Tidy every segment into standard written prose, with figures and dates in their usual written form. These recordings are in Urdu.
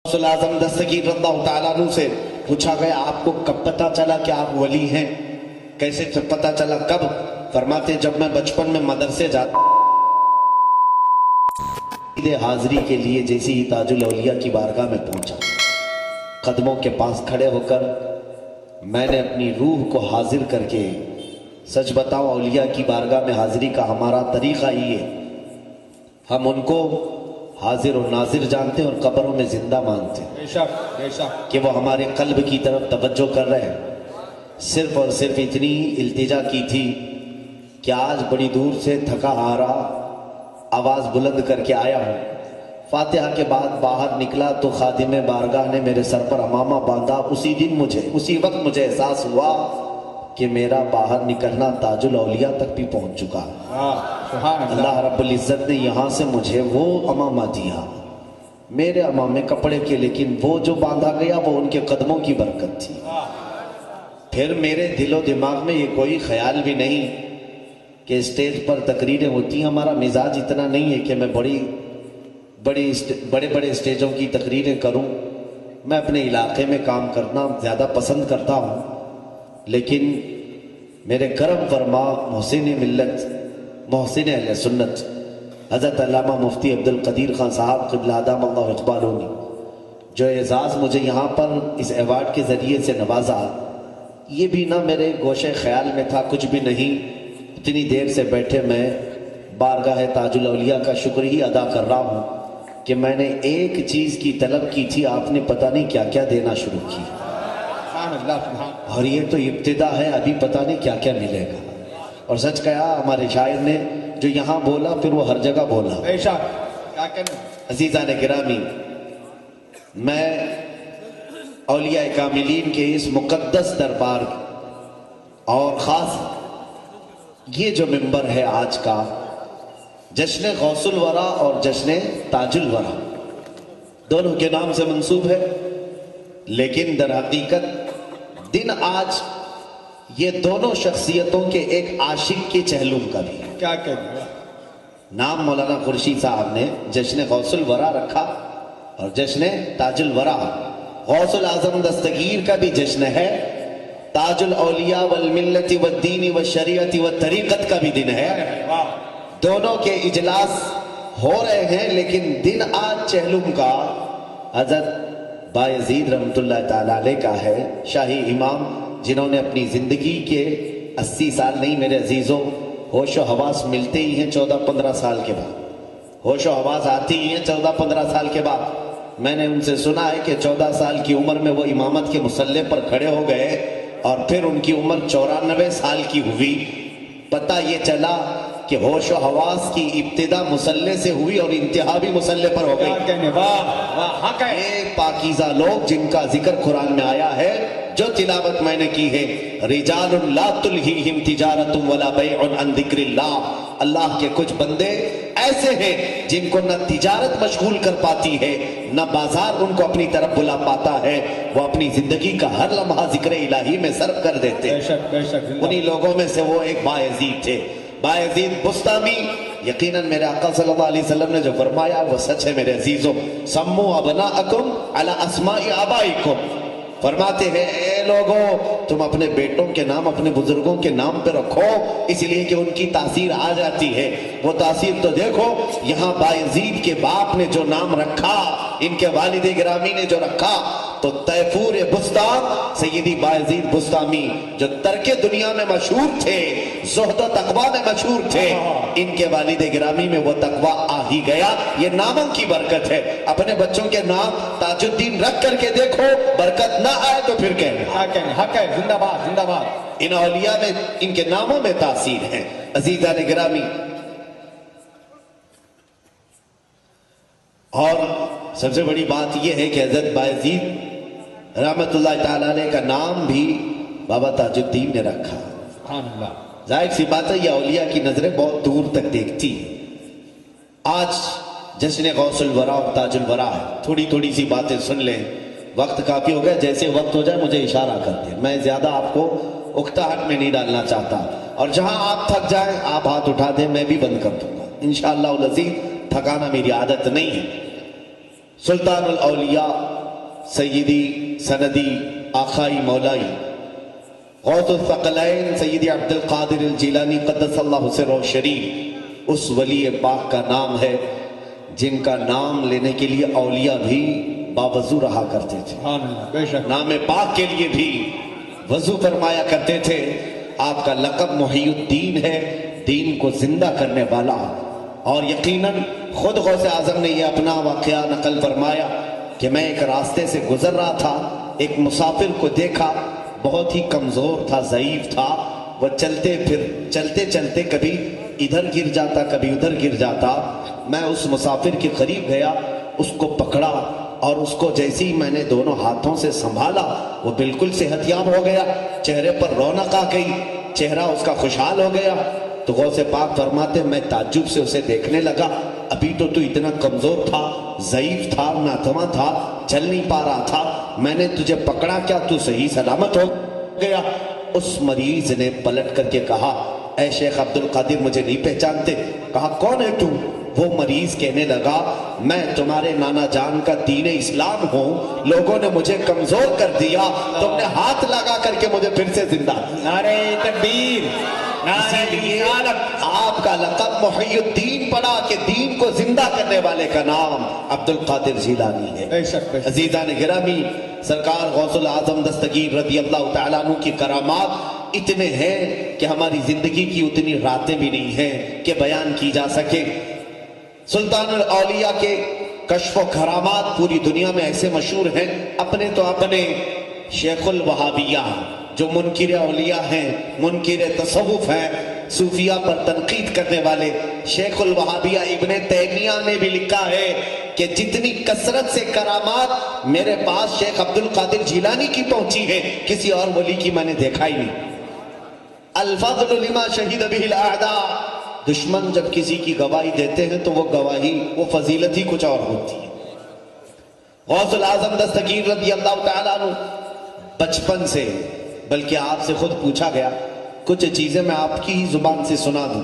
غوث اعظم دستگیر رضی اللہ تعالیٰ عنہ سے پوچھا گیا آپ کو کب پتا چلا کہ آپ ولی ہیں؟ کیسے پتا چلا؟ کب؟ فرماتے جب میں بچپن میں مدرسے جاتا حاضری کے لیے جیسے ہی تاج الاولیاء کی بارگاہ میں پہنچا، قدموں کے پاس کھڑے ہو کر میں نے اپنی روح کو حاضر کر کے، سچ بتاؤں اولیاء کی بارگاہ میں حاضری کا ہمارا طریقہ ہی ہے، ہم ان کو حاضر و ناظر جانتے ہیں اور قبروں میں زندہ مانتے ہیں، بے شک بے شک کہ وہ ہمارے قلب کی طرف توجہ کر رہے ہیں۔ صرف اور صرف اتنی التجا کی تھی کہ آج بڑی دور سے تھکا آ رہا، آواز بلند کر کے آیا ہوں۔ فاتحہ کے بعد باہر نکلا تو خادم بارگاہ نے میرے سر پر عمامہ باندھا۔ اسی وقت مجھے احساس ہوا کہ میرا باہر نکلنا تاج الاولیاء تک بھی پہنچ چکا۔ سبحان اللہ رب العزت نے یہاں سے مجھے وہ عمامہ دیا، میرے عمامے کپڑے کے، لیکن وہ جو باندھا گیا وہ ان کے قدموں کی برکت تھی۔ پھر میرے دل و دماغ میں یہ کوئی خیال بھی نہیں کہ اسٹیج پر تقریریں ہوتی ہیں، ہمارا مزاج اتنا نہیں ہے کہ میں بڑے بڑے اسٹیجوں کی تقریریں کروں۔ میں اپنے علاقے میں کام کرنا زیادہ پسند کرتا ہوں، لیکن میرے کرم فرما محسن ملت، محسن اہل سنت حضرت علامہ مفتی عبد القدیر خان صاحب قبلہ ادام اللہ اقبالہ نے جو اعزاز مجھے یہاں پر اس ایوارڈ کے ذریعے سے نوازا، یہ بھی نہ میرے گوشے خیال میں تھا، کچھ بھی نہیں۔ اتنی دیر سے بیٹھے میں بارگاہ تاج الاولیاء کا شکر ہی ادا کر رہا ہوں کہ میں نے ایک چیز کی طلب کی تھی، آپ نے پتہ نہیں کیا کیا دینا شروع کی، سبحان اللہ سبحان اور یہ تو ابتدا ہے، ابھی پتہ نہیں کیا کیا ملے گا۔ اور سچ کہا ہمارے شاعر نے، جو یہاں بولا پھر وہ ہر جگہ بولا۔ بے شک کیا کہنا عزیزان گرامی، میں اولیاء کاملین کے اس مقدس دربار اور خاص یہ جو ممبر ہے آج کا، جشن غوث الورا اور جشن تاج الورا دونوں کے نام سے منسوب ہے، لیکن در حقیقت دن آج یہ دونوں شخصیتوں کے ایک عاشق کی چہلم کا بھی ہے۔ کیا کہنا نام مولانا خورشید صاحب نے جشن غوث الورا رکھا اور جشن تاج الورا۔ غوث الاعظم دستگیر کا بھی جشن ہے، تاج الاولیاء والملت والدین والشریعت والطریقت کا بھی دن ہے۔ دونوں کے اجلاس ہو رہے ہیں، لیکن دن آج چہلم کا حضرت بایزید رحمت اللہ تعالیٰ علیہ کا ہے، شاہی امام جنہوں نے اپنی زندگی کے 80 سال نہیں میرے عزیزوں، ہوش و حواس ملتے ہی ہیں 14-15 سال کے بعد، ہوش و حواس آتی ہی ہیں 14-15 سال کے بعد۔ میں نے ان سے سنا ہے کہ 14 سال کی عمر میں وہ امامت کے مصلے پر کھڑے ہو گئے اور پھر ان کی عمر 94 سال کی ہوئی۔ پتہ یہ چلا کہ ہوش و حواس کی ابتدا مصلے سے ہوئی اور انتہا بھی مصلے پر ہو گئی۔ کیا کہنے واہ واہ حق ہے ایک پاکیزہ لوگ جن کا ذکر قرآن میں آیا ہے، جو تلاوت میں نے کی ہے، رجال لا تلہیہم تجارت ولا بیع عن ذکر اللہ، اللہ کے کچھ بندے ایسے ہیں جن کو نہ تجارت مشغول کر پاتی ہے، نہ بازار ان کو اپنی طرف بلا پاتا ہے، وہ اپنی زندگی کا ہر لمحہ ذکر الہی میں صرف کر دیتے۔ بے شک بے شک انہی لوگوں میں سے وہ ایک بایزید تھے، بایزید بستامی۔ یقیناً میرے آقا صلی اللہ علیہ وسلم نے جو فرمایا وہ سچ ہے میرے عزیزوں، سمو ابناءکم علی اسماء آبائکم، فرماتے ہیں اے لوگوں تم اپنے بیٹوں کے نام اپنے بزرگوں کے نام پہ رکھو، اس لیے کہ ان کی تاثیر آ جاتی ہے۔ وہ تاثیر تو دیکھو، یہاں بایزید کے باپ نے جو نام رکھا، ان کے والد گرامی نے جو رکھا، تو تیفور بستام سیدی بایزید بستامی جو ترک دنیا میں مشہور تھے، زہد و تقوی میں مشہور تھے، ان کے والد گرامی میں وہ تقوی آ ہی گیا۔ یہ ناموں کی برکت ہے۔ اپنے بچوں کے نام تاج الدین رکھ کر کے دیکھو، برکت نہ آئے تو پھر کہنا کیا کہنے حق ہے، زندہ باد زندہ باد۔ ان اولیاء میں ان کے ناموں میں تاثیر ہے۔ عزیزان گرامی، اور سب سے بڑی بات یہ ہے کہ حضرت بایزید رحمت اللہ تعالیٰ علیہ کا نام بھی بابا تاج الدین نے رکھا۔ سبحان اللہ۔ ظاہر سی بات ہے یہ اولیاء کی نظریں بہت دور تک دیکھتی ہیں۔ آج جشن غوث الورا اور تاج الورا ہے، تھوڑی تھوڑی سی باتیں سن لیں، وقت کافی ہو گیا، جیسے وقت ہو جائے مجھے اشارہ کر دیں، میں زیادہ آپ کو اکتاہٹ میں نہیں ڈالنا چاہتا، اور جہاں آپ تھک جائیں آپ ہاتھ اٹھا دیں، میں بھی بند کر دوں گا انشاءاللہ العزیز، تھکانا میری عادت نہیں ہے۔ سلطان الاولیاء سیدی سندی آخائی مولائی غوث الثقلین سیدی عبد القادر الجیلانی قدس اللہ سرہ شریف اس ولی پاک کا نام ہے جن کا نام لینے کے لیے اولیاء بھی باوضو رہا کرتے تھے. سبحان اللہ. بے شک. نام پاک کے لیے بھی وضو فرمایا کرتے تھے. آپ کا لقب محی الدین ہے، دین کو زندہ کرنے والا. اور یقیناً خود غوث اعظم نے یہ اپنا واقعہ نقل فرمایا کہ میں ایک راستے سے گزر رہا تھا، ایک مسافر کو دیکھا، بہت ہی کمزور تھا، ضعیف تھا. وہ چلتے چلتے کبھی ادھر گر جاتا کبھی ادھر گر جاتا. میں اس مسافر کے قریب گیا، اس کو پکڑا اور اس کو جیسے ہی میں نے دونوں ہاتھوں سے سنبھالا وہ بالکل صحت یاب ہو گیا، چہرے پر رونق آ گئی، چہرہ اس کا خوشحال ہو گیا. تو غوث پاک فرماتے میں تعجب سے اسے دیکھنے لگا، ابھی تو اتنا کمزور تھا، ضعیف تھا، ناتواں تھا، چل نہیں پا رہا تھا، میں نے تجھے پکڑا، کیا تو صحیح سلامت ہو گیا؟ اس مریض نے پلٹ کر کے کہا اے شیخ عبد القادر مجھے نہیں پہچانتے؟ کہا کون ہے تو؟ وہ مریض کہنے لگا میں تمہارے نانا جان کا دین اسلام ہوں، لوگوں نے مجھے کمزور کر دیا، تم نے ہاتھ لگا کر کے مجھے پھر سے زندہ. نعرہ تکبیر، نعرہ رسالت. آپ کا لقب محی الدین پڑا کہ دین کو زندہ کرنے والے کا نام عبد القادر جیلانی ہے. بے شک. عزیزان گرامی، سرکار غوث العظم دستگیر رضی اللہ تعالیٰ عنہ کی کرامات اتنے ہیں کہ ہماری زندگی کی اتنی راتیں بھی نہیں ہیں کہ بیان کی جا سکے. سلطان الاولیاء کے کشف و کرامات پوری دنیا میں ایسے مشہور ہیں. اپنے تو اپنے شیخ الوہابیہ جو منکر اولیاء ہیں، منکر تصوف ہیں، صوفیہ پر تنقید کرنے والے، شیخ الوہابیہ ابن تیمیہ نے بھی لکھا ہے کہ جتنی کثرت سے کرامات میرے پاس شیخ عبد القادر جیلانی کی پہنچی ہے کسی اور ولی کی میں نے دیکھا ہی نہیں. الفضل لما شہید بہ الاعداء، دشمن جب کسی کی گواہی دیتے ہیں تو وہ گواہی، وہ فضیلت ہی کچھ اور ہوتی ہے. غوث العظم دستگیر رضی اللہ تعالیٰ عنہ بچپن سے، بلکہ آپ سے خود پوچھا گیا، کچھ چیزیں میں آپ کی ہی زبان سے سنا دوں.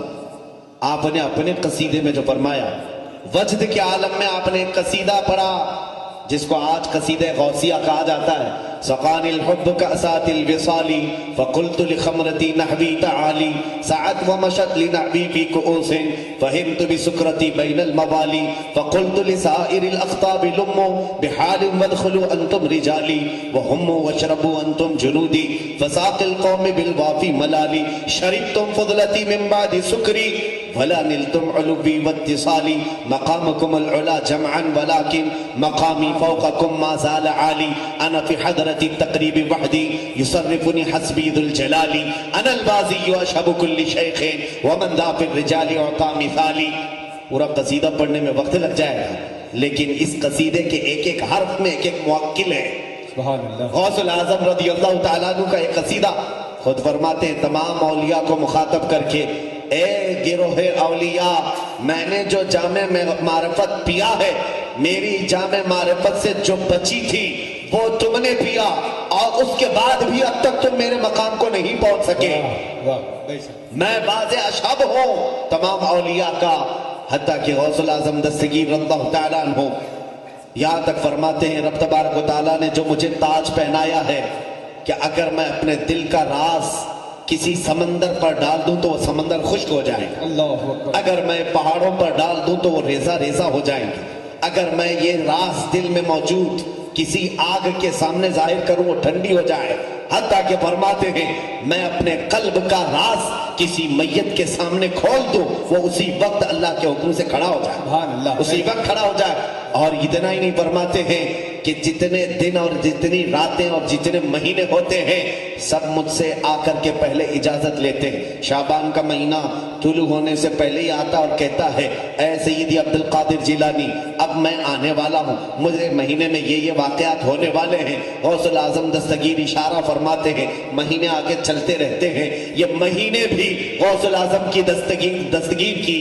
آپ نے اپنے قصیدے میں جو فرمایا، وجد کے عالم میں آپ نے ایک قصیدہ پڑھا جس کو آج قصیدہ غوثیہ کہا جاتا ہے. سقانی الحب کأسات الوصال فقلت لخمرتی نحوی تعالی سعت ومشت لنحوی فی کؤوس فہمت بسکرتی بین الموالی فقلت لسائر الاخطاب لموا بحال وادخلوا انتم رجالی وهموا واشربوا انتم جنودی فساق القوم بالوافی ملالی شربتم فضلتی من بعد سکری ولا نلتم علوی واتصالی مقامکم العلا جمعا ولكن مقامی فوقکم ما زال عالی انا فی حضرت التقریب وحدی یصرفنی حسبی ذو الجلالی انا البازی اشہب کل شیخ ومن ذا فی الرجال اعطا مثالی. پورا قصیدہ پڑھنے میں وقت لگ جائے گا لیکن اس قصیدے کے ایک ایک حرف میں ایک ایک موکل ہے. سبحان اللہ. غوث العظم رضی اللہ تعالیٰ عنہ کا ایک قصیدہ خود فرماتے ہیں تمام اولیاء کو مخاطب کر کے، اے گروہ اولیاء، میں نے جو جام معرفت پیا ہے، میری جام معرفت سے جو بچی تھی وہ تم نے پیا، اور اس کے بعد بھی اب تک تم میرے مقام کو نہیں پہنچ سکے. میں باز اشہب ہوں تمام اولیاء کا. حتیٰ کہ غوث العظم دستگیر رضی اللہ تعالیٰ عنہ یہاں تک فرماتے ہیں رب تبارک و تعالیٰ نے جو مجھے تاج پہنایا ہے کہ اگر میں اپنے دل کا راز کسی سمندر پر ڈال دوں تو وہ سمندر خشک ہو جائے گا، اللہ اکبر. اگر میں پہاڑوں پر ڈال دوں تو وہ ریزہ ریزہ ہو جائیں گے، اگر میں یہ راز دل میں موجود کسی آگ کے سامنے ظاہر کروں وہ ٹھنڈی ہو جائے. حتیٰ کہ فرماتے ہیں میں اپنے قلب کا راز کسی میت کے سامنے کھول دوں وہ اسی وقت اللہ کے حکم سے کھڑا ہو جائے، سبحان اللہ. اسی وقت کھڑا ہو جائے. اور اتنا ہی نہیں، فرماتے ہیں کہ جتنے دن اور جتنی راتیں اور جتنے مہینے ہوتے ہیں سب مجھ سے آ کر کے پہلے اجازت لیتے ہیں. شعبان کا مہینہ طلوع ہونے سے پہلے ہی آتا اور کہتا ہے اے سیدی عبد القادر جیلانی اب میں آنے والا ہوں، مجھے مہینے میں یہ واقعات ہونے والے ہیں. غوث العظم دستگیر اشارہ فرماتے ہیں، مہینے آگے چلتے رہتے ہیں. یہ مہینے بھی غوث العظم کی دستگیر کی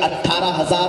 18,000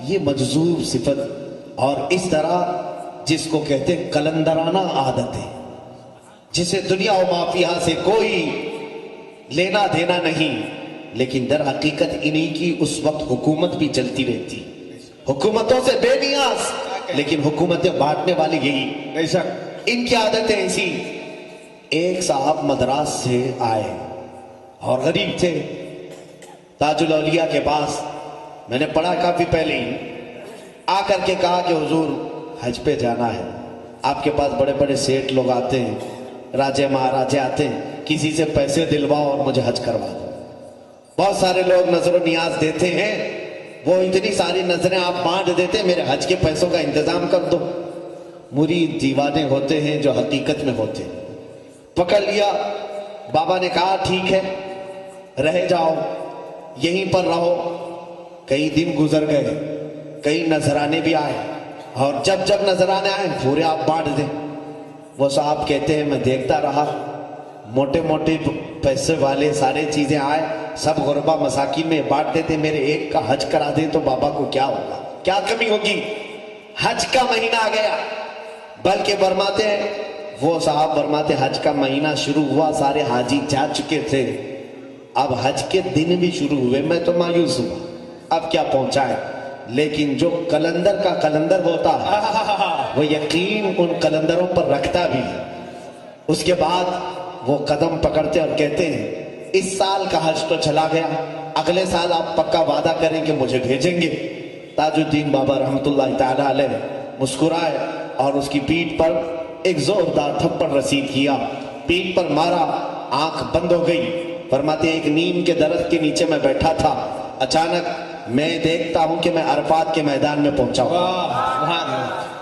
یہ مجذوب صفت اور اس طرح جس کو کہتے ہیں کلندرانہ عادت ہے، جسے دنیا و مافیہ سے کوئی لینا دینا نہیں، لیکن در حقیقت انہی کی اس وقت حکومت بھی چلتی رہتی، حکومتوں سے بے نیاز لیکن حکومتیں بانٹنے والی یہی، بے شک ان کی عادتیں ایسی۔ ایک صاحب مدراس سے آئے اور غریب تھے، تاج الاولیاء کے پاس، میں نے پڑھا کافی پہلے ہی، آ کر کے کہا کہ حضور حج پہ جانا ہے، آپ کے پاس بڑے بڑے سیٹ لوگ آتے ہیں، راجے مہاراجے آتے ہیں، کسی سے پیسے دلواؤ اور مجھے حج کروا دو۔ بہت سارے لوگ نظر و نیاز دیتے ہیں، وہ اتنی ساری نظریں آپ بانٹ دیتے ہیں، میرے حج کے پیسوں کا انتظام کر دو۔ مرید دیوانے ہوتے ہیں جو حقیقت میں ہوتے ہیں۔ پکڑ لیا، بابا نے کہا ٹھیک ہے رہ جاؤ، یہیں پر رہو۔ کئی دن گزر گئے، کئی نذرانے بھی آئے، اور جب جب نذرانے آئے پورے آپ بانٹ دیں۔ وہ صاحب کہتے ہیں میں دیکھتا رہا، موٹے موٹے پیسے والے سارے چیزیں آئے، سب غربا مساکین میں بانٹ دیتے، میرے ایک کا حج کرا دیں تو بابا کو کیا ہوگا، کیا کمی ہوگی۔ حج کا مہینہ آ گیا، بلکہ فرماتے ہیں وہ صاحب فرماتے حج کا مہینہ شروع ہوا، سارے حاجی جا چکے تھے، اب حج کے دن بھی شروع ہوئے، میں تو مایوس ہوا اب کیا پہنچا ہے۔ لیکن جو کلندر کا کلندر ہوتا ہے وہ یقین ان کلندروں پر رکھتا بھی ہے۔ اس کے بعد وہ قدم پکڑتے اور کہتے ہیں اس سال کا حج تو چلا گیا، اگلے سال آپ پکا وعدہ کریں کہ مجھے بھیجیں گے۔ تاج الدین بابا رحمت اللہ تعالی علیہ مسکرائے اور اس کی پیٹھ پر ایک زوردار تھپڑ رسید کیا، پیٹھ پر مارا، آنکھ بند ہو گئی۔ فرماتے ایک نیم کے درخت کے نیچے میں بیٹھا تھا، اچانک میں دیکھتا ہوں کہ میں عرفات کے میدان میں پہنچا ہوں،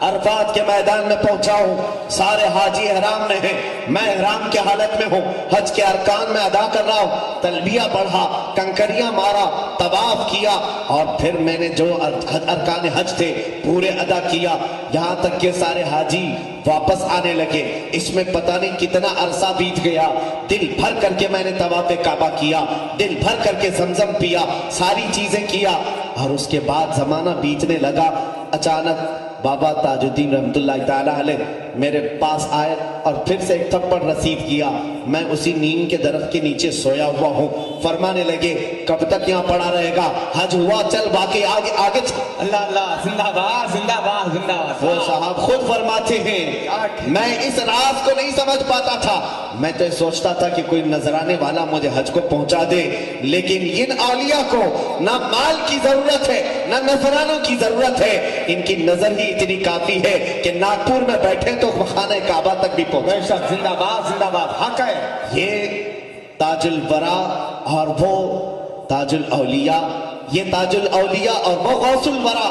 عرفات کے میدان میں پہنچا ہوں، سارے حاجی احرام میں ہیں، میں احرام کے حالت میں ہوں، حج کے ارکان میں ادا کر رہا ہوں، تلبیہ پڑھا، کنکریاں مارا، طواف کیا، اور پھر میں نے جو ارکان حج تھے پورے ادا کیا، یہاں تک کہ سارے حاجی واپس آنے لگے۔ اس میں پتہ نہیں کتنا عرصہ بیت گیا، دل بھر کر کے میں نے طواف کعبہ کیا، دل بھر کر کے زمزم پیا، ساری چیزیں کیا، اور اس کے بعد زمانہ بیتنے لگا۔ اچانک بابا تاج الدین رحمت اللہ تعالی علیہ میرے پاس آئے اور پھر سے ایک تھپڑ رسید کیا، میں اسی نیم کے درخت کے نیچے سویا ہوا ہوں۔ فرمانے لگے کب تک یہاں پڑا رہے گا، حج ہوا چل باقی آگے آگے چل۔ اللہ اللہ، زندہ باد زندہ باد زندہ باد۔ وہ صاحب خود فرماتے ہیں میں اس راز کو نہیں سمجھ پاتا تھا، میں تو سوچتا تھا کہ کوئی نذرانے والا مجھے حج کو پہنچا دے، لیکن ان اولیاء کو نہ مال کی ضرورت ہے نہ نذرانوں کی ضرورت ہے، ان کی نظر ہی اتنی کافی ہے کہ ناگپور میں بیٹھے تو خانہ کعبہ تک بھی پہنچے۔ بے شک، زندہ باد حق ہے۔ یہ تاج الورا اور وہ تاج الاولیاء، یہ تاج الاولیاء اور وہ غوث الورا،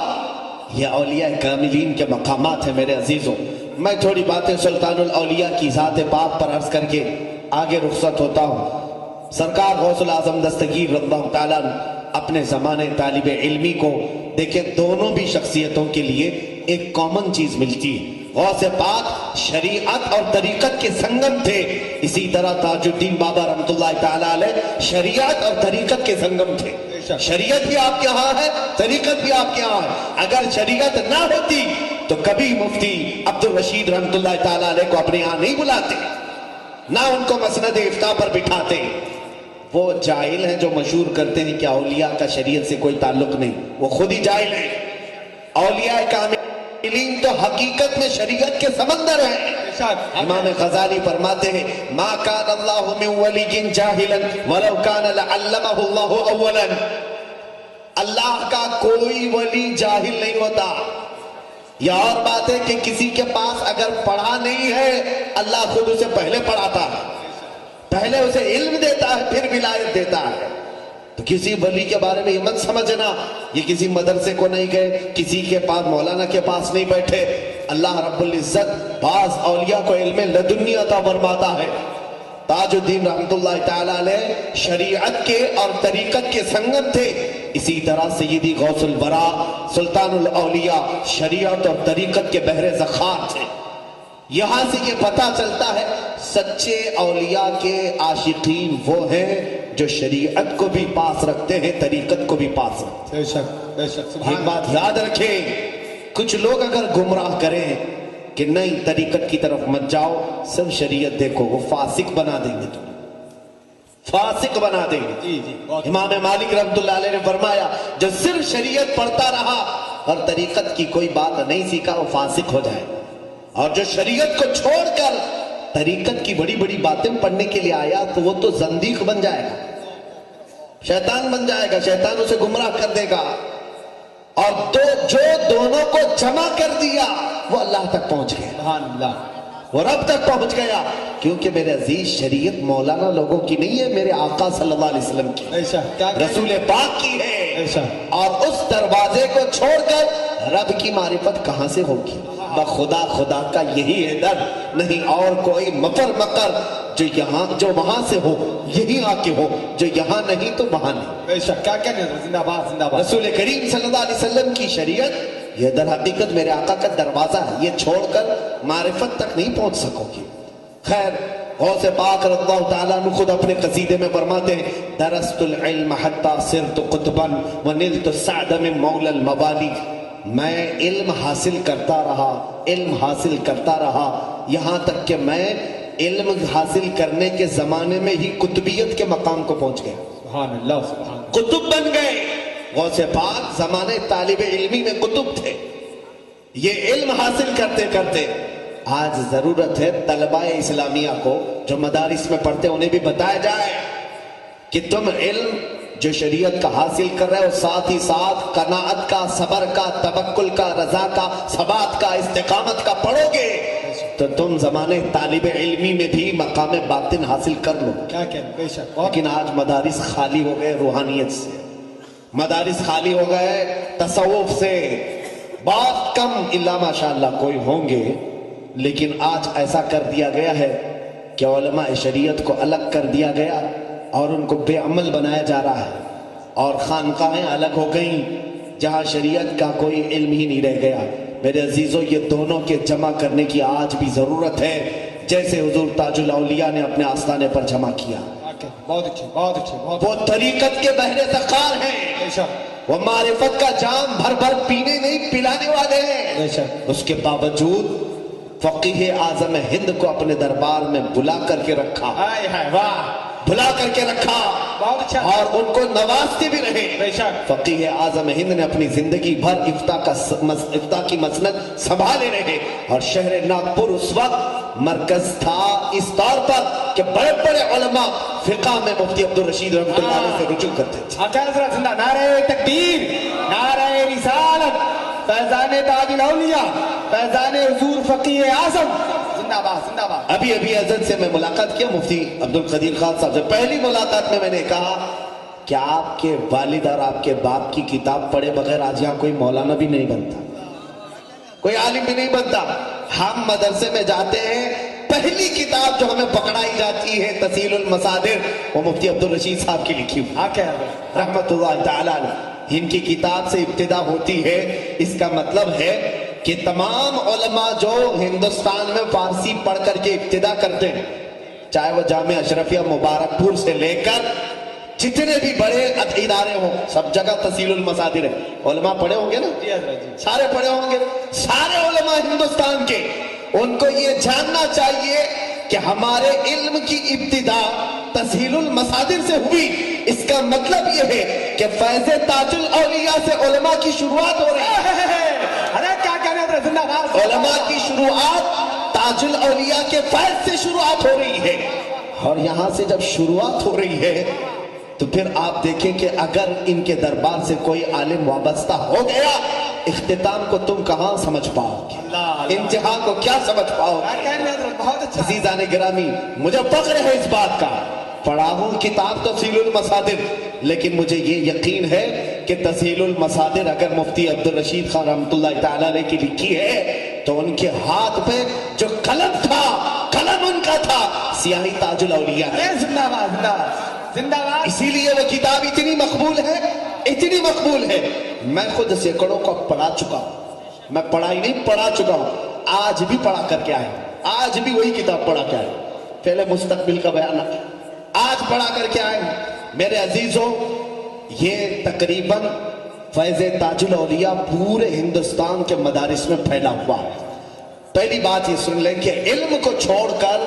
یہ اولیاء کاملین کے مقامات ہیں میرے عزیزوں۔ میں تھوڑی باتیں سلطان الاولیاء کی ذات پاک پر عرض کر کے آگے رخصت ہوتا ہوں۔ سرکار غوث العظم دستگیر رضی اللہ تعالیٰ اپنے زمانے طالب علمی کو دیکھیں، دونوں بھی شخصیتوں کے لیے ایک کامن چیز ملتی ہے۔ غوث پاک شریعت اور طریقت کے سنگم تھے، اسی طرح تاج الدین بابا رحمت اللہ تعالی علیہ شریعت اور طریقت کے سنگم تھے۔ شریعت بھی آپ کے ہاں ہے، طریقت بھی آپ کے ہاں ہے۔ اگر شریعت نہ ہوتی تو کبھی مفتی عبد الرشید رحمت اللہ تعالی علیہ کو اپنے ہاں نہیں بلاتے، نہ ان کو مسند افتاء پر بٹھاتے۔ وہ جاہل ہیں جو مشہور کرتے ہیں کہ اولیاء کا شریعت سے کوئی تعلق نہیں، وہ خود ہی جاہل ہیں۔ اولیاء کاملین تو حقیقت میں شریعت کے سمندر ہیں۔ امام غزالی فرماتے ہیں ما کان اللہ من ولی جاہلا ولو کان لعلمہ اللہ اولا، اللہ کا کوئی ولی جاہل نہیں ہوتا۔ یہ اور بات ہے کہ کسی کے پاس اگر پڑھا نہیں ہے اللہ خود اسے پہلے پڑھاتا ہے، پہلے اسے علم دیتا ہے پھر ولایت دیتا ہے۔ تو کسی ولی کے بارے میں یہ مت سمجھنا یہ کسی مدرسے کو نہیں گئے، کسی کے پاس مولانا کے پاس نہیں بیٹھے۔ اللہ رب العزت بعض اولیاء کو علم لدنی عطا فرماتا ہے۔ تاج الدین رحمت اللہ تعالی علیہ شریعت کے اور طریقت کے سنگم تھے، اسی طرح سیدی غوث الورا سلطان الاولیاء شریعت اور طریقت کے بحر ذخار تھے۔ یہاں سے یہ پتہ چلتا ہے سچے اولیاء کے عاشقین وہ ہیں جو شریعت کو بھی پاس رکھتے ہیں طریقت کو بھی پاس رکھتے بے شک بے شک ہیں۔ سبحان ایک بات یاد رکھیں، کچھ لوگ اگر گمراہ کریں کہ نہیں طریقت کی طرف مت جاؤ، صرف شریعت دیکھو، وہ فاسق بنا دیں گے تمہیں، فاسق بنا دیں گے۔ جی جی بہت امام مالک رحمت اللہ علیہ نے فرمایا جو صرف شریعت پڑھتا رہا اور طریقت کی کوئی بات نہیں سیکھا وہ فاسق ہو جائے، اور جو شریعت کو چھوڑ کر طریقت کی بڑی بڑی باتیں پڑھنے کے لیے آیا تو وہ تو زندیق بن جائے گا، شیطان بن جائے گا، شیطان اسے گمراہ کر دے گا۔ اور جو دونوں کو جمع کر دیا وہ اللہ تک پہنچ گیا، سبحان اللہ وہ رب تک پہنچ گیا، کیونکہ میرے عزیز شریعت مولانا لوگوں کی نہیں ہے، میرے آقا صلی اللہ علیہ وسلم کی، بے شک کیا رسول پاک کی ہے۔ بے شک اور اس دروازے کو چھوڑ کر رب کی معرفت کہاں سے ہوگی؟ بخدا خدا کا یہی ہے در، نہیں اور کوئی مفر مکر، جو وہاں سے ہو یہی آ کے ہو، جو یہاں نہیں تو وہاں نہیں۔ بے شک کیا کہنے زندہ باد زندہ باد رسول کریم صلی اللہ علیہ وسلم کی شریعت یہ در حقیقت میرے آقا کا دروازہ ہے، یہ چھوڑ کر معرفت تک نہیں پہنچ سکو گی۔ خیر، غوث پاک رضی اللہ تعالیٰ عنہ خود اپنے قصیدے میں فرماتے ہیں درست العلم حتی صرت قطبا ونلت السعد من مولا الموالی، میں علم حاصل کرتا رہا، علم حاصل کرتا رہا، یہاں تک کہ میں علم حاصل کرنے کے زمانے میں ہی قطبیت کے مقام کو پہنچ گیا، سبحان اللہ سبحان اللہ قطب بن گئے۔ غوث پاک زمانے طالب علمی میں قطب تھے، یہ علم حاصل کرتے کرتے آج ضرورت ہے طلبہ اسلامیہ کو جو مدارس میں پڑھتے انہیں بھی بتایا جائے کہ تم علم جو شریعت کا حاصل کر رہے ہو ساتھ ہی ساتھ قناعت کا، صبر کا، توکل کا، رضا کا، ثبات کا، استقامت کا پڑھو گے تو تم زمانے طالب علمی میں بھی مقام باطن حاصل کر لو۔ کیا کہنے بے شک بہت لیکن آج مدارس خالی ہو گئے روحانیت سے، مدارس خالی ہو گئے تصوف سے، بہت کم الا ماشاءاللہ کوئی ہوں گے، لیکن آج ایسا کر دیا گیا ہے کہ علماء شریعت کو الگ کر دیا گیا اور ان کو بے عمل بنایا جا رہا ہے، اور خانقاہیں الگ ہو گئیں جہاں شریعت کا کوئی علم ہی نہیں رہ گیا۔ میرے عزیزوں، یہ دونوں کے جمع کرنے کی آج بھی ضرورت ہے، جیسے حضور تاج الاولیاء نے اپنے آستانے پر جمع کیا۔ بہت اچھے بہت اچھے بہت وہ طریقت کے بحر سقار ہیں، بے شک وہ معرفت کا جام بھر بھر پینے نہیں پلانے والے ہیں، بے شک اس کے باوجود فقیہ اعظم ہند کو اپنے دربار میں بلا کر کے رکھا، ہائے ہائے واہ بلا کر کے رکھا بہت اچھا اور ان کو نوازتے بھی رہے۔ بے شک فقیہ اعظم ہند نے اپنی زندگی بھر افتاء کی مسند سنبھالے رہے، اور شہر ناگپور اس وقت مرکز تھا اس طور پر کہ بڑے بڑے علماء فقہ میں مفتی عبدالرشید رحمۃ اللہ علیہ سے رجوع کرتے تھے۔ آقا حضرت زندہ نعرہ تکبیر، نعرہ رسالت، فیضان تاج الاولیاء، فیضان حضور فقیہ اعظم، زندہ باد زندہ باد۔ ابھی حضرت سے میں ملاقات کیا، مفتی عبدالقدیر خان صاحب سے، پہلی ملاقات میں نے کہا کہ آپ کے والد اور آپ کے باپ کی کتاب پڑھے بغیر آج یہاں کوئی مولانا بھی نہیں بنتا، کوئی عالم بھی نہیں بنتا۔ ہم مدرسے میں جاتے ہیں، پہلی کتاب جو ہمیں پکڑائی جاتی ہے تسہیل المصادر، وہ مفتی عبدالرشید صاحب کی لکھی ہوئی آقا حضرت رحمت اللہ تعالیٰ علیہ، ان کی کتاب سے ابتدا ہوتی ہے۔ اس کا مطلب ہے کہ تمام علماء جو ہندوستان میں فارسی پڑھ کر کے ابتدا کرتے ہیں، چاہے وہ جامعہ اشرفیہ مبارک پور سے لے کر جتنے بھی بڑے ادارے ہوں، سب جگہ تسہیل المصادر ہے۔ علماء پڑھے ہوں گے نا، جی حضرت جی سارے پڑھے ہوں گے، سارے علماء ہندوستان کے، ان کو یہ جاننا چاہیے کہ ہمارے علم کی ابتدا تسہیل المصادر سے ہوئی۔ اس کا مطلب یہ ہے کہ فیض تاج الاولیاء سے علماء کی شروعات ہو رہی ہے، ارے کیا کہنے حضرت زندہ باد۔ علماء کی شروعات تاج الاولیاء کے فیض سے شروعات ہو رہی ہے، اور یہاں سے جب شروعات ہو رہی ہے تو پھر آپ دیکھیں کہ اگر ان کے دربار سے کوئی عالم وابستہ ہو گیا، اختتام کو تم کہاں سمجھ پاؤ گے، انتہا کو کیا سمجھ پاؤ گے؟ کیا کہنے حضرت بہت اچھا۔ عزیزان گرامی، مجھے فخر ہے اس بات کا، پڑھا ہوں کتاب تسہیل المصادر، لیکن مجھے یہ یقین ہے کہ تسہیل المصادر اگر مفتی عبدالرشید خان رحمۃ اللہ تعالیٰ علیہ کی لکھی ہے تو ان کے ہاتھ پہ جو قلم تھا، قلم ان کا تھا، سیاہی تاج الاولیاء ہے۔ اے زندہ باد زندہ باد زندہ باد۔ اسی لیے وہ کتاب اتنی مقبول ہے، اتنی مقبول ہے، میں خود سینکڑوں کو پڑھا چکا ہوں، میں پڑھائی نہیں پڑھا چکا ہوں، آج بھی پڑھا کر کے آئے، آج بھی وہی کتاب پڑھا کے آئے، پہلے مستقبل کا بیان، آج پڑھا کر کے آئے، میرے عزیزوں، یہ تقریباً فیض تاج الاولیاء پورے ہندوستان کے مدارس میں پھیلا ہوا ہے۔ پہلی بات یہ سن لیں کہ علم کو چھوڑ کر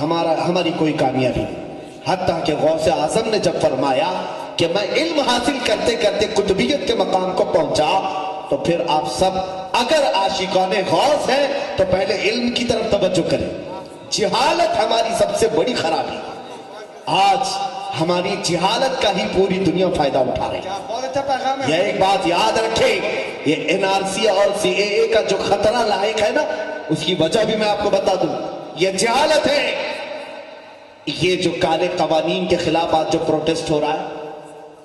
ہماری کوئی کامیابی نہیں۔ حتیٰ کہ غوث اعظم نے جب فرمایا کہ میں علم حاصل کرتے کرتے قطبیت کے مقام کو پہنچا، تو پھر آپ سب اگر عاشقان غوث ہیں تو پہلے علم کی طرف توجہ کریں۔ جہالت ہماری سب سے بڑی خرابی ہے۔ آج ہماری جہالت کا ہی پوری دنیا فائدہ اٹھا رہی ہے۔ بہت اچھا پیغام ہے۔ یہ ایک بات یاد رکھیں، یہ NRC اور CAA کا جو خطرہ لاحق ہے نا، اس کی وجہ بھی میں آپ کو بتا دوں، یہ جہالت ہے۔ یہ جو کالے قوانین کے خلاف آج جو پروٹیسٹ ہو رہا ہے،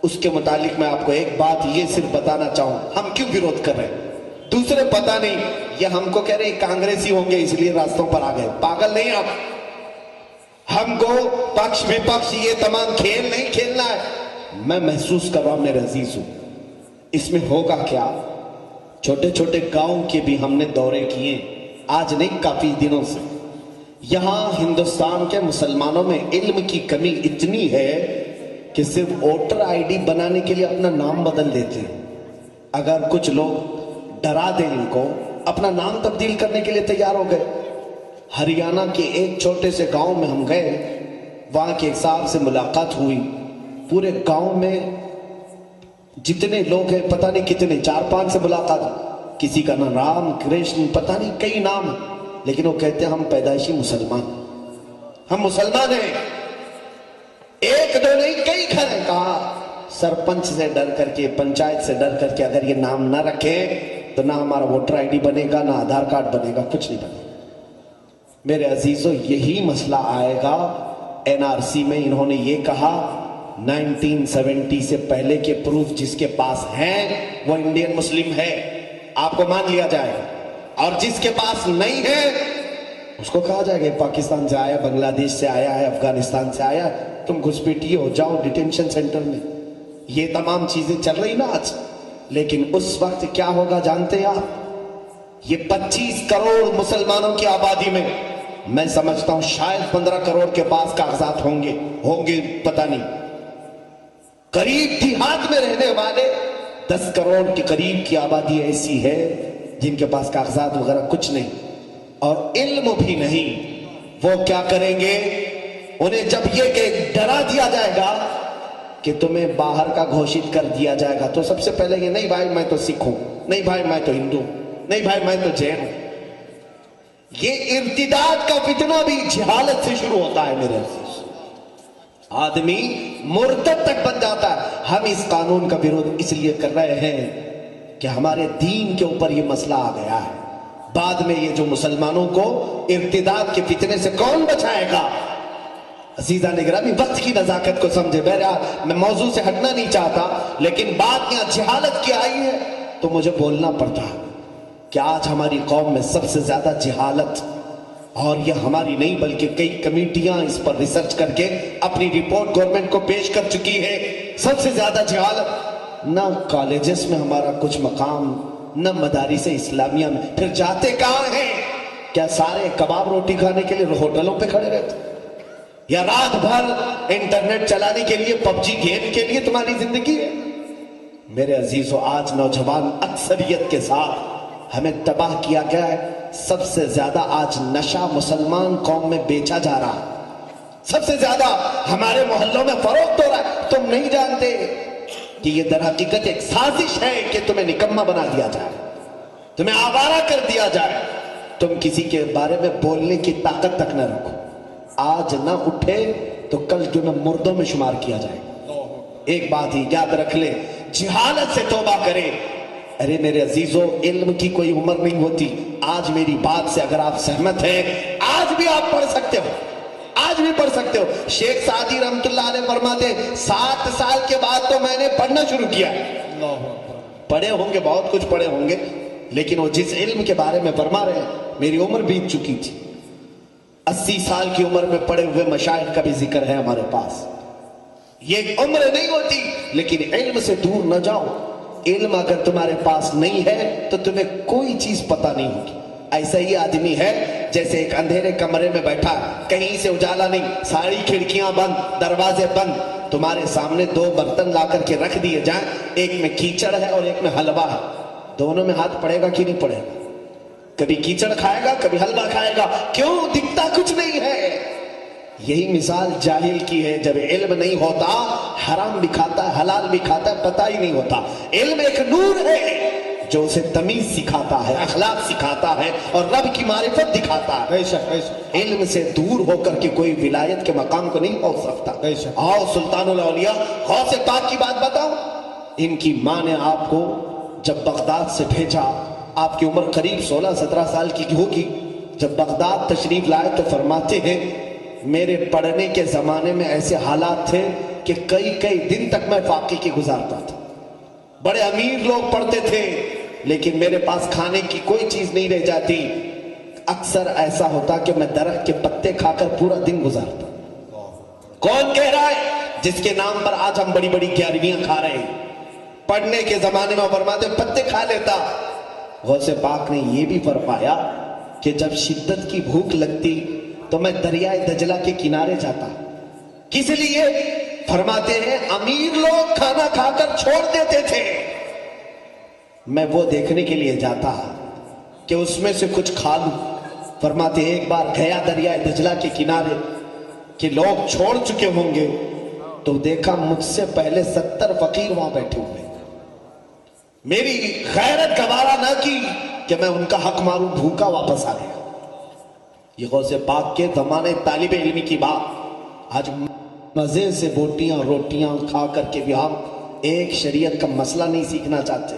اس کے متعلق میں آپ کو ایک بات یہ صرف بتانا چاہوں، ہم کیوں ویروਧ کر رہے ہیں؟ دوسرے پتہ نہیں، یہ ہم کو کہہ رہے ہیں کانگریسی ہوں گے اس لیے راستوں پر آ گئے۔ پاگل نہیں آپ، ہم کو پکش وپکش یہ تمام کھیل نہیں کھیلنا ہے۔ میں محسوس کر رہا ہوں میرے عزیزوں، اس میں ہوگا کیا؟ چھوٹے چھوٹے گاؤں کے بھی ہم نے دورے کیے، آج نہیں کافی دنوں سے۔ یہاں ہندوستان کے مسلمانوں میں علم کی کمی اتنی ہے کہ صرف ووٹر ID بنانے کے لیے اپنا نام بدل دیتے ہیں۔ اگر کچھ لوگ ڈرا دیں ان کو، اپنا نام تبدیل کرنے کے لیے تیار ہو گئے۔ ہریانہ کے ایک چھوٹے سے گاؤں میں ہم گئے، وہاں کے ایک صاحب سے ملاقات ہوئی۔ پورے گاؤں میں جتنے لوگ ہیں پتہ نہیں کتنے، 4-5 سے ملاقات، کسی کا نام رام کرشن پتہ نہیں کئی نام، لیکن وہ کہتے ہیں ہم پیدائشی مسلمان، ہم مسلمان ہیں۔ ایک دو نہیں کئی گھر ہیں۔ کہا سرپنچ سے ڈر کر کے، پنچایت سے ڈر کر کے اگر یہ نام نہ رکھیں تو نہ ہمارا ووٹر ID بنے گا، نہ آدھار کارڈ بنے گا، کچھ نہیں بنے گا۔ میرے عزیزوں، یہی مسئلہ آئے گا NRC میں۔ انہوں نے یہ کہا 1970 سے پہلے کے پروف جس کے پاس ہیں وہ انڈین مسلم ہے، آپ کو مان لیا جائے گا، اور جس کے پاس نہیں ہے اس کو کہا جائے گا پاکستان سے آیا، بنگلہ دیش سے آیا ہے، افغانستان سے آیا، تم گھسپیٹی ہو، جاؤ ڈیٹینشن سینٹر میں۔ یہ تمام چیزیں چل رہی نا آج، لیکن اس وقت کیا ہوگا جانتے ہیں آپ؟ یہ 25 کروڑ مسلمانوں کی آبادی میں سمجھتا ہوں شاید 15 کروڑ کے پاس کاغذات ہوں گے پتہ نہیں۔ قریب دیہات میں رہنے والے 10 کروڑ کے قریب کی آبادی ایسی ہے جن کے پاس کاغذات وغیرہ کچھ نہیں اور علم بھی نہیں۔ وہ کیا کریں گے؟ انہیں جب یہ کہ ڈرا دیا جائے گا کہ تمہیں باہر کا گھوشت کر دیا جائے گا، تو سب سے پہلے یہ نہیں بھائی میں تو سکھ ہوں، نہیں بھائی میں تو ہندو، نہیں بھائی میں تو جین ہوں۔ یہ ارتداد کا فتنہ بھی جہالت سے شروع ہوتا ہے میرے عزیز۔ آدمی مرتد تک بن جاتا ہے۔ ہم اس قانون کا ویروਧ اس لیے کر رہے ہیں کہ ہمارے دین کے اوپر یہ مسئلہ آ گیا ہے۔ بعد میں یہ جو مسلمانوں کو ارتداد کے فتنے سے کون بچائے گا؟ عزیزہ نگرامی، وقت کی نزاکت کو سمجھے۔ بہرحال میں موضوع سے ہٹنا نہیں چاہتا، لیکن بات یہاں جہالت کی آئی ہے تو مجھے بولنا پڑتا ہے کہ آج ہماری قوم میں سب سے زیادہ جہالت، اور یہ ہماری نہیں بلکہ کئی کمیٹیاں اس پر ریسرچ کر کے اپنی رپورٹ گورنمنٹ کو پیش کر چکی ہے۔ سب سے زیادہ جہالت، نہ کالجز میں ہمارا کچھ مقام، نہ مدارس اسلامیہ میں۔ پھر جاتے کہاں ہیں؟ کیا سارے کباب روٹی کھانے کے لیے ہوٹلوں پہ کھڑے رہتے، یا رات بھر انٹرنیٹ چلانے کے لیے PUBG گیم کے لیے تمہاری زندگی ہے؟ میرے عزیزو، آج نوجوان اکثریت کے ساتھ ہمیں تباہ کیا گیا ہے۔ سب سے زیادہ آج نشہ مسلمان قوم میں بیچا جا رہا ہے، سب سے زیادہ ہمارے محلوں میں فروخت ہو رہا ہے۔ تم نہیں جانتے کہ یہ در حقیقت ایک سازش ہے کہ تمہیں نکمہ بنا دیا جائے، تمہیں آوارہ کر دیا جائے، تم کسی کے بارے میں بولنے کی طاقت تک نہ رکھو۔ آج نہ اٹھے تو کل تمہیں مردوں میں شمار کیا جائے۔ ایک بات ہی یاد رکھ لے، جہالت سے توبہ کرے۔ ارے میرے عزیزو، علم کی کوئی عمر نہیں ہوتی۔ آج میری بات سے اگر آپ سہمت ہیں، آج بھی آپ پڑھ سکتے ہو، آج بھی پڑھ سکتے ہو۔ شیخ سعدی رحمت اللہ علیہ فرماتے 7 سال کے بعد تو میں نے پڑھنا شروع کیا۔ پڑھے ہوں گے، بہت کچھ پڑھے ہوں گے، لیکن وہ جس علم کے بارے میں فرما رہے ہیں، میری عمر بیت چکی تھی۔ 80 سال کی عمر میں پڑے ہوئے مشائخ کا بھی ذکر ہے ہمارے پاس۔ یہ عمر نہیں ہوتی، لیکن علم سے دور نہ جاؤ۔ علم اگر تمہارے پاس نہیں ہے تو تمہیں کوئی چیز پتہ نہیں ہوگی۔ ایسا ہی آدمی ہے جیسے ایک اندھیرے کمرے میں بیٹھا، کہیں سے اجالا نہیں، ساری کھڑکیاں بند، دروازے بند، تمہارے سامنے دو برتن لا کر کے رکھ دیے جائیں، ایک میں کیچڑ ہے اور ایک میں حلوہ ہے، دونوں میں ہاتھ پڑے گا کہ نہیں پڑے گا؟ کبھی کیچڑ کھائے گا، کبھی حلوہ کھائے گا، کیوں؟ دکھتا کچھ نہیں ہے۔ یہی مثال جاہل کی ہے، جب علم نہیں ہوتا حرام بھی کھاتا ہے حلال بھی کھاتا ہے، پتہ ہی نہیں ہوتا۔ علم ایک نور ہے جو اسے تمیز سکھاتا ہے، اخلاق سکھاتا ہے اور رب کی معرفت دکھاتا ہے۔ بے شک بے شک علم سے دور ہو کر کے کوئی ولایت کے مقام کو نہیں پہنچ سکتا۔ بے شک۔ آؤ سلطان الاولیاء غوث پاک کی بات بتاؤ۔ ان کی ماں نے آپ کو جب بغداد سے بھیجا، آپ کی عمر قریب 16-17 سال کی ہوگی، جب بغداد تشریف لائے تو فرماتے ہیں میرے پڑھنے کے زمانے میں ایسے حالات تھے کہ کئی دن تک میں فاقے کی گزارتا تھا۔ بڑے امیر لوگ پڑھتے تھے لیکن میرے پاس کھانے کی کوئی چیز نہیں رہ جاتی، اکثر ایسا ہوتا کہ میں درخت کے پتے کھا کر پورا دن گزارتا۔ کون کہہ رہا ہے؟ جس کے نام پر آج ہم بڑی بڑی 11ویاں کھا رہے ہیں۔ پڑھنے کے زمانے میں فرماتے پتے کھا لیتا۔ غوث پاک نے یہ بھی فرمایا کہ جب شدت کی بھوک لگتی تو میں دریائے دجلہ کے کنارے جاتا۔ کس لیے؟ فرماتے ہیں امیر لوگ کھانا کھا کر چھوڑ دیتے تھے، میں وہ دیکھنے کے لیے جاتا کہ اس میں سے کچھ کھا لوں۔ فرماتے ہیں ایک بار گیا دریائے دجلہ کے کنارے کہ لوگ چھوڑ چکے ہوں گے تو دیکھا مجھ سے پہلے 70 فقیر وہاں بیٹھے ہوئے۔ میری غیرت گوارا نہ کی کہ میں ان کا حق ماروں، بھوکا واپس آ گیا۔ یہ غوث پاک کے زمانے طالب علمی کی بات۔ آج مزے سے بوٹیاں روٹیاں کھا کر کے بھی ہم ایک شریعت کا مسئلہ نہیں سیکھنا چاہتے،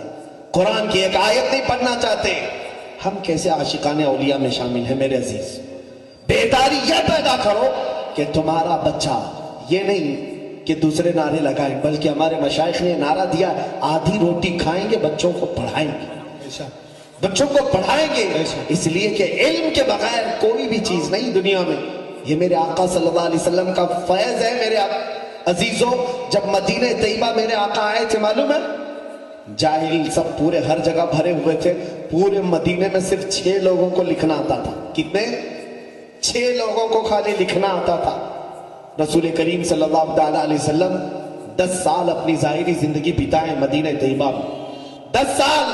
قرآن کی ایک آیت نہیں پڑھنا چاہتے۔ ہم کیسے عاشقان اولیاء میں شامل ہیں میرے عزیز؟ بیداری یہ پیدا کرو کہ تمہارا بچہ یہ نہیں کہ دوسرے نعرے لگائیں، بلکہ ہمارے مشائخ نے نعرہ دیا آدھی روٹی کھائیں گے بچوں کو پڑھائیں گے، بچوں کو پڑھائیں گے، اس لیے کہ علم کے بغیر کوئی بھی چیز نہیں دنیا میں۔ یہ میرے آقا صلی اللہ علیہ وسلم کا فیض ہے میرے عزیزوں۔ جب مدینہ طیبہ میرے آقا آئے تھے معلوم ہے، جاہل سب پورے ہر جگہ بھرے ہوئے تھے، پورے مدینے میں صرف 6 لوگوں کو لکھنا آتا تھا۔ کتنے؟ 6 لوگوں کو خالی لکھنا آتا تھا۔ رسول کریم صلی اللہ علیہ وسلم 10 سال اپنی ظاہری زندگی بتائیں مدینہ طیبہ میں۔ 10 سال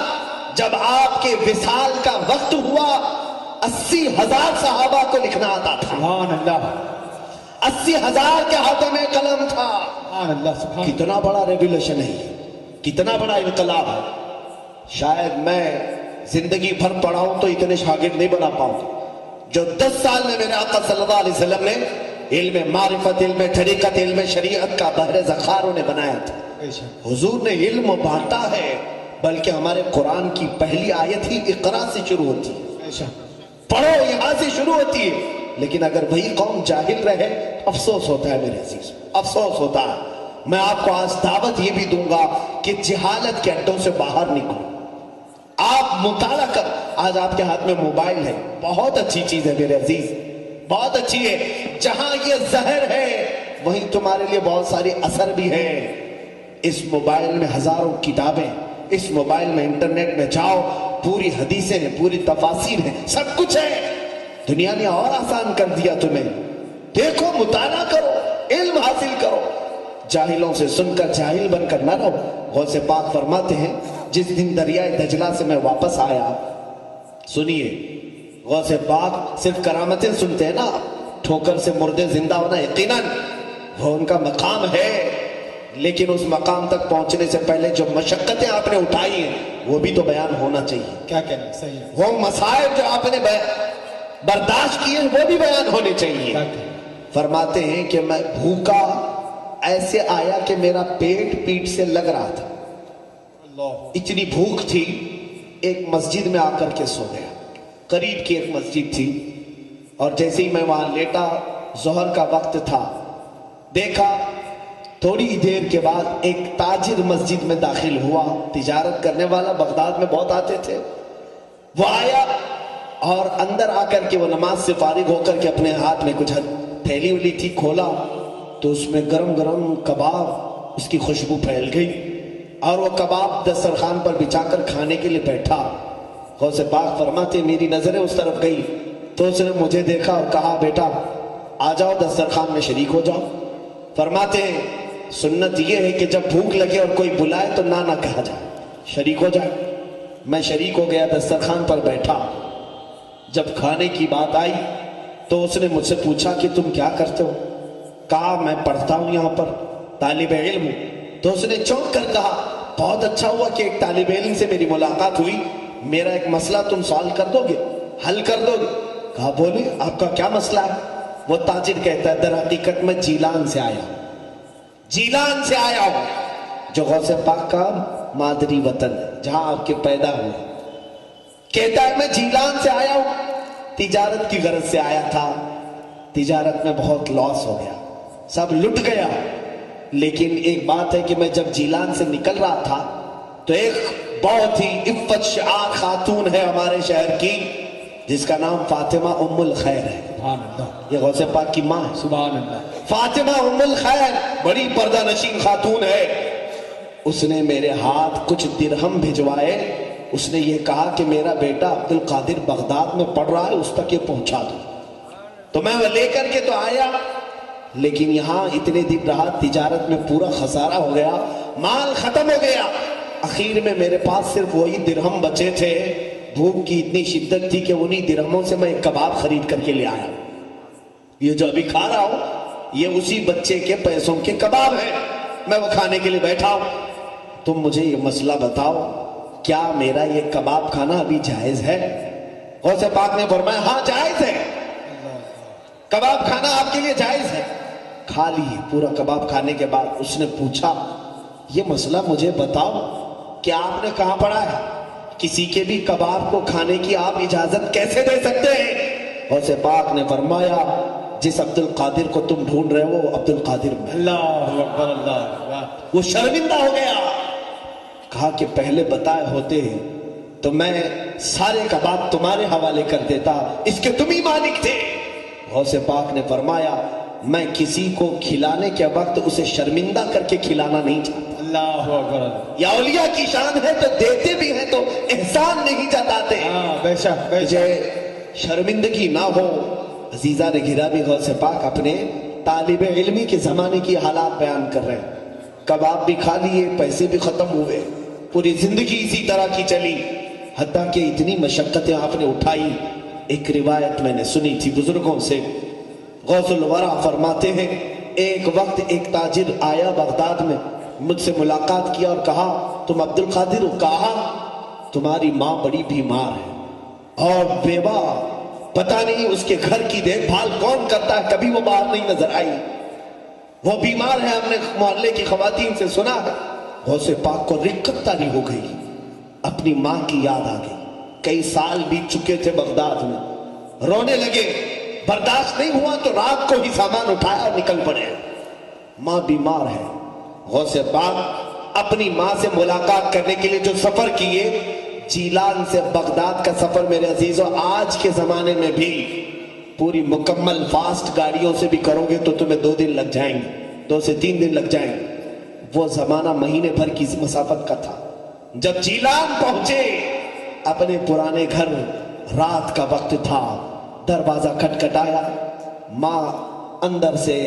جب آپ کے وصال کا وقت ہوا 80,000 صحابہ کو لکھنا آتا تھا۔ سبحان اللہ، 80,000 کے ہاتھوں میں قلم تھا۔ سبحان اللہ، سبحان کتنا بڑا ریولیوشن ہے یہ، کتنا بڑا انقلاب ہے۔ شاید میں زندگی بھر پڑھاؤں تو اتنے شاگرد نہیں بنا پاؤں گا جو 10 سال میں میرے آقا صلی اللہ علیہ وسلم نے علم معرفت، علم طریقت، علم شریعت کا بحر ذخار انہیں بنایا تھا۔ حضور نے علم بانٹا ہے، بلکہ ہمارے قرآن کی پہلی آیت ہی اقرا سے شروع ہوتی ہے، پڑھو یہاں سے شروع ہوتی ہے۔ لیکن اگر وہی قوم جاہل رہے افسوس ہوتا ہے میرے عزیز، افسوس ہوتا ہے۔ میں آپ کو آج دعوت یہ بھی دوں گا کہ جہالت کے اڈوں سے باہر نکلو، آپ مطالعہ کر۔ آج آپ کے ہاتھ میں موبائل ہے، بہت اچھی چیز ہے میرے عزیز، بہت اچھی ہے۔ جہاں یہ زہر ہے وہیں تمہارے لیے بہت ساری اثر بھی ہے۔ اس موبائل میں ہزاروں کتابیں، اس موبائل میں انٹرنیٹ میں جاؤ، پوری حدیثیں ہیں، پوری تفاسیر ہیں، سب کچھ ہے۔ دنیا نے اور آسان کر دیا تمہیں۔ دیکھو، مطالعہ کرو، علم حاصل کرو، جاہلوں سے سن کر جاہل بن کر نہ رہو۔ غوث پاک فرماتے ہیں جس دن دریائے دجلہ سے میں واپس آیا، سنیے، غوث پاک صرف کرامتیں سنتے ہیں نا، ٹھوکر سے مردے زندہ ہونا یقیناً وہ ان کا مقام ہے، لیکن اس مقام تک پہنچنے سے پہلے جو مشقتیں آپ نے اٹھائی ہیں وہ بھی تو بیان ہونا چاہیے۔ کیا کہنا صحیح ہے، وہ مصائب جو آپ نے برداشت کیے وہ بھی بیان ہونے چاہیے۔ فرماتے ہیں کہ میں بھوکا ایسے آیا کہ میرا پیٹ پیٹ سے لگ رہا تھا، اتنی بھوک تھی۔ ایک مسجد میں آ کر کے سو گیا، قریب کی ایک مسجد تھی، اور جیسے ہی میں وہاں لیٹا، ظہر کا وقت تھا، دیکھا تھوڑی دیر کے بعد ایک تاجر مسجد میں داخل ہوا، تجارت کرنے والا، بغداد میں بہت آتے تھے۔ وہ آیا اور اندر آ کر کے وہ نماز سے فارغ ہو کر کے اپنے ہاتھ میں کچھ تھیلی ولی تھی، کھولا تو اس میں گرم گرم کباب، اس کی خوشبو پھیل گئی، اور وہ کباب دسترخوان پر بچھا کر کھانے کے لیے بیٹھا۔ غوث پاک فرماتے میری نظریں اس طرف گئی تو اس نے مجھے دیکھا اور کہا بیٹا آ جاؤ دسترخوان میں شریک ہو جاؤ۔ فرماتے سنت یہ ہے کہ جب بھوک لگے اور کوئی بلائے تو نہ کہا جائے، شریک ہو جائے۔ میں شریک ہو گیا، دسترخوان پر بیٹھا۔ جب کھانے کی بات آئی تو اس نے مجھ سے پوچھا کہ تم کیا کرتے ہو؟ کہا میں پڑھتا ہوں، یہاں پر طالب علم ہوں۔ تو اس نے چونک کر کہا بہت اچھا ہوا کہ ایک طالب علم سے میری ملاقات ہوئی، میرا ایک مسئلہ تم سالو کر دو گے، حل کر دو گے؟ کہا بولے آپ کا کیا مسئلہ ہے؟ وہ تاجر کہتا ہے در حقیقت میں جیلان سے آیا ہوں، جیلان سے آیا ہوں جو غوث پاک کا مادری وطن ہے، جہاں آپ کے پیدا ہوئے۔ کہتا ہے میں جیلان سے آیا ہوں، تجارت کی غرض سے آیا تھا، تجارت میں بہت لاس ہو گیا، سب لٹ گیا۔ لیکن ایک بات ہے کہ میں جب جیلان سے نکل رہا تھا تو ایک بہت ہی عفت شعار خاتون ہے ہمارے شہر کی، جس کا نام فاطمہ ام الخیر ہے۔ سبحان اللہ، یہ غوث پاک کی ماں ہے، سبحان اللہ۔ فاطمہ ام الخیر، بڑی پردہ نشین خاتون ہے۔ اس نے میرے ہاتھ کچھ درہم بھجوائے، اس نے یہ کہا کہ میرا بیٹا عبد القادر بغداد میں پڑھ رہا ہے، اس تک یہ پہنچا دو۔ تو میں وہ لے کر کے تو آیا، لیکن یہاں اتنے دن رہا، تجارت میں پورا خسارہ ہو گیا، مال ختم ہو گیا۔ اخیر میں میرے پاس صرف وہی درہم بچے تھے، بھوک کی اتنی شدت تھی کہ انہی درہموں سے میں ایک کباب خرید کر کے لے آیا۔ یہ جو ابھی کھا رہا ہوں یہ اسی بچے کے پیسوں کے کباب ہیں، میں وہ کھانے کے لیے بیٹھا ہوں۔ تم مجھے یہ مسئلہ بتاؤ، کیا میرا یہ کباب کھانا ابھی جائز ہے؟ غوث پاک نے فرمایا ہاں جائز ہے، کباب کھانا آپ کے لیے جائز ہے۔ کھا لیے، پورا کباب کھانے کے بعد اس نے پوچھا یہ مسئلہ مجھے بتاؤ کہ آپ نے کہاں پڑھا ہے کسی کے بھی کباب کو کھانے کی آپ اجازت کیسے دے سکتے ہیں؟ غوث پاک نے فرمایا جس عبد القادر کو تم ڈھونڈ رہے ہو وہ عبد القادر میں۔ اللہ اکبر، اللہ۔ وہ شرمندہ ہو گیا، کہا کہ پہلے بتائے ہوتے تو میں سارے کباب تمہارے حوالے کر دیتا، اس کے تم ہی مالک تھے۔ غوث پاک نے فرمایا میں کسی کو کھلانے کے وقت اسے شرمندہ کر کے کھلانا نہیں چاہتا۔ اللہ اکبر، یا اولیاء کی شان ہے تو دیتے بھی ہیں تو احسان نہیں جتاتے، ہاں بے شک بے شک۔ مجھے شرمندگی نہ ہو۔ عزیزہ نے گھرا بھی غوث پاک اپنے طالب علمی کے زمانے کی حالات بیان کر رہے ہیں، کباب بھی کھا لیے، پیسے بھی ختم ہوئے، پوری زندگی اسی طرح کی چلی، حتیٰ کہ اتنی مشقتیں آپ نے اٹھائی۔ ایک روایت میں نے سنی تھی بزرگوں سے، غوث الورا فرماتے ہیں ایک وقت ایک تاجر آیا بغداد میں، مجھ سے ملاقات کیا اور کہا تم عبد القادر ہو؟ کہا تمہاری ماں بڑی بیمار ہے اور بیوہ، پتہ نہیں اس کے گھر کی دیکھ بھال کون کرتا ہے، کبھی وہ باہر نہیں نظر آئی، وہ بیمار ہے، ہم نے محلے کی خواتین سے سنا ہے۔ غوث پاک کو رقت طاری ہو گئی، اپنی ماں کی یاد آ گئی، کئی سال بیت چکے تھے بغداد میں، رونے لگے، برداشت نہیں ہوا تو رات کو ہی سامان اٹھایا اور نکل پڑے۔ ماں بیمار ہے، غوث پاک اپنی ماں سے ملاقات کرنے کے لیے جو سفر کیے، جیلان سے بغداد کا سفر میرے عزیزوں آج کے زمانے میں بھی پوری مکمل فاسٹ گاڑیوں سے بھی کرو گے تو تمہیں 2 دن لگ جائیں گے، 2 سے 3 دن لگ جائیں گے۔ وہ زمانہ مہینے بھر کی مسافت کا تھا۔ جب جیلان پہنچے اپنے پرانے گھر، رات کا وقت تھا، دروازہ کھٹکھٹایا، ماں اندر سے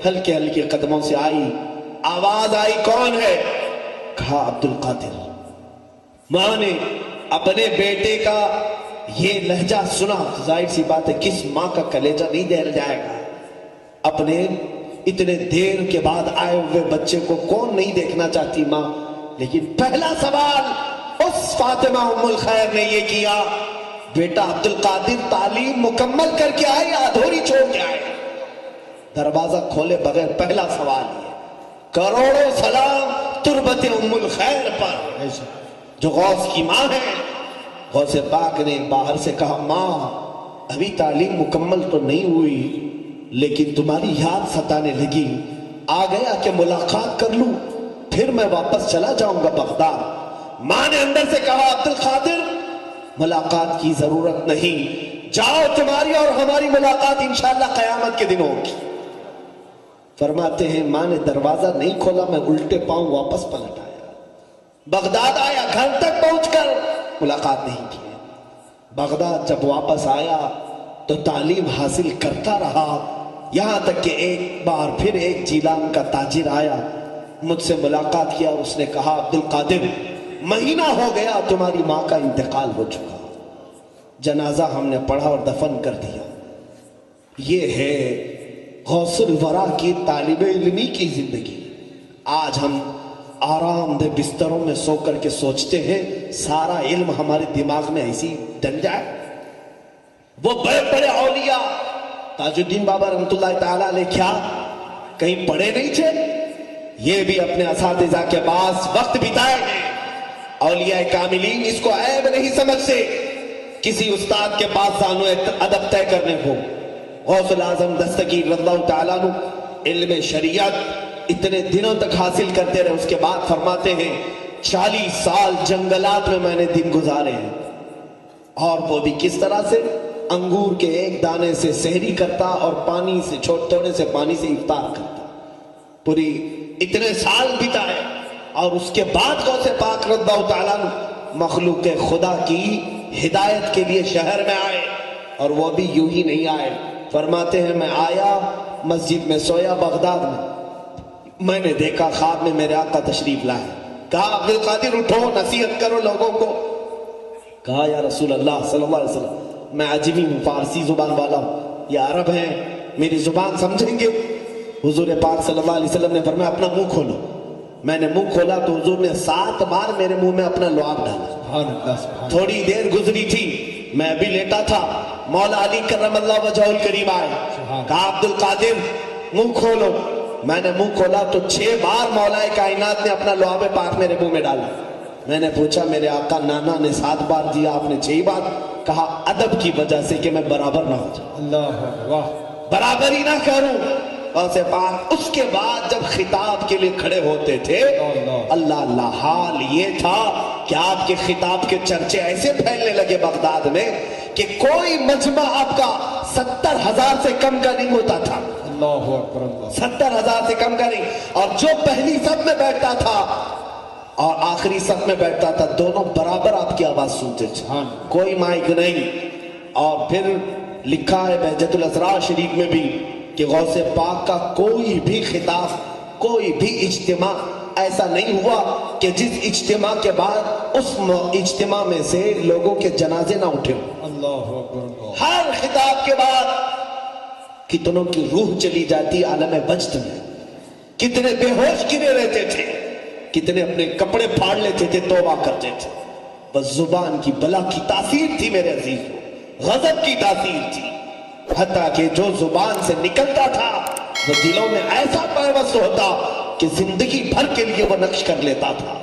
ہلکے ہلکے قدموں سے آئی، آواز آئی کون ہے؟ کہا عبد القادر۔ ماں نے اپنے بیٹے کا یہ لہجہ سنا، ظاہر سی بات ہے کس ماں کا کلیجہ نہیں دہل جائے گا، اپنے اتنے دیر کے بعد آئے ہوئے بچے کو کون نہیں دیکھنا چاہتی ماں؟ لیکن پہلا سوال اس فاطمہ ام الخیر نے یہ کیا، بیٹا عبد القادر تعلیم مکمل کر کے آئے یا ادھوری چھوڑ کے آئے؟ دروازہ کھولے بغیر پہلا سوال یہ، کروڑوں سلام تربت ام الخیر پر جو غوث کی ماں ہے۔ غوث پاک نے باہر سے کہا ماں ابھی تعلیم مکمل تو نہیں ہوئی لیکن تمہاری یاد ستانے لگی، آ گیا کہ ملاقات کر لوں پھر میں واپس چلا جاؤں گا بغداد۔ ماں نے اندر سے کہا عبد القادر ملاقات کی ضرورت نہیں، جاؤ تمہاری اور ہماری ملاقات انشاءاللہ قیامت کے دن ہوگی۔ فرماتے ہیں ماں نے دروازہ نہیں کھولا، میں الٹے پاؤں واپس پلٹ آیا، بغداد آیا، گھر تک پہنچ کر ملاقات نہیں کی۔ بغداد جب واپس آیا تو تعلیم حاصل کرتا رہا، یہاں تک کہ ایک بار پھر ایک جیلان کا تاجر آیا، مجھ سے ملاقات کیا اور اس نے کہا عبد القادر مہینہ ہو گیا تمہاری ماں کا انتقال ہو چکا، جنازہ ہم نے پڑھا اور دفن کر دیا۔ یہ ہے غوث الورا کی طالب علمی کی زندگی۔ آج ہم آرام دہ بستروں میں سو کر کے سوچتے ہیں سارا علم ہمارے دماغ میں ایسی ڈل جائے۔ وہ بڑے بڑے اولیاء تاج الدین بابا رحمۃ اللہ تعالیٰ علیہ کیا کہیں پڑھے نہیں تھے؟ یہ بھی اپنے اساتذہ کے پاس وقت بتائے ہیں۔ اولیاء کاملین اس کو عیب نہیں سمجھتے کسی استاد کے پاس زانو ادب طے کرنے کو۔ غوث الاعظم دستگیر رضی اللہ تعالیٰ عنہ علم شریعت اتنے دنوں تک حاصل کرتے رہے، اس کے بعد فرماتے ہیں 40 سال جنگلات میں میں نے دن گزارے ہیں، اور وہ بھی کس طرح سے؟ انگور کے ایک دانے سے سحری کرتا اور پانی سے تھوڑے سے پانی سے افطار کرتا، پوری اتنے سال بتائے۔ اور اس کے بعد غوث پاک رضی اللہ تعالیٰ عنہ مخلوق خدا کی ہدایت کے لیے شہر میں آئے، اور وہ بھی یوں ہی نہیں آئے۔ فرماتے ہیں میں آیا، مسجد میں سویا بغداد میں نے دیکھا خواب میں میرے آقا تشریف لائے، کہا عبد القادر اٹھو نصیحت کرو لوگوں کو۔ کہا یا رسول اللہ صلی اللہ علیہ وسلم میں عجمی ہوں، فارسی زبان والا ہوں، یہ عرب ہیں، میری زبان سمجھیں گے؟ حضور پاک صلی اللہ علیہ وسلم نے فرمایا اپنا منہ کھولو۔ میں نے منہ کھولا تو حضور نے 7 بار میرے منہ میں اپنا لعاب ڈالا۔ تھوڑی دیر گزری تھی، میں بھی لیٹا تھا، مولا علی کرم اللہ وجہہ الکریم آئے، کہا عبد القادر منہ کھولو۔ میں نے منہ کھولا تو 6 بار مولا کائنات نے اپنا لعاب پاک میرے منہ میں ڈالا۔ میں نے پوچھا میرے آقا نانا نے 7 بار دیا، آپ نے 6 بار؟ کہا ادب کی وجہ سے کہ میں برابر نہ ہو جاؤں، اللہ واہ، برابری نہ کروں۔ غوث پاک اس کے بعد جب خطاب کے لیے کھڑے ہوتے تھے، اللہ اللہ حال یہ تھا کہ آپ کے خطاب کے چرچے ایسے پھیلنے لگے بغداد میں کہ کوئی مجمع آپ کا 70,000 سے کم کا نہیں ہوتا تھا۔ اللہ اکبر، اللہ 70,000 سے کم کا نہیں، اور جو پہلی صف میں بیٹھتا تھا اور آخری صف میں بیٹھتا تھا دونوں برابر آپ کی آواز سنتے تھے، کوئی مائک نہیں۔ اور پھر لکھا ہے بہجت الاسرار شریف میں بھی کہ غوث پاک کا کوئی بھی خطاب، کوئی بھی اجتماع ایسا نہیں ہوا کہ جس اجتماع کے بعد اس اجتماع میں سے لوگوں کے جنازے نہ اٹھے۔ اللہ اکبر، ہر خطاب کے بعد کتنوں کی روح چلی جاتی عالم وجد میں، کتنے بے ہوش گرے رہتے تھے، کتنے اپنے کپڑے پھاڑ لیتے تھے، توبہ کرتے تھے۔ بس زبان کی بلا کی تاثیر تھی میرے عزیز، غضب کی تاثیر تھی، حتیٰ کہ جو زبان سے نکلتا تھا وہ دلوں میں ایسا پیوست ہوتا کہ زندگی بھر کے لیے وہ نقش کر لیتا تھا۔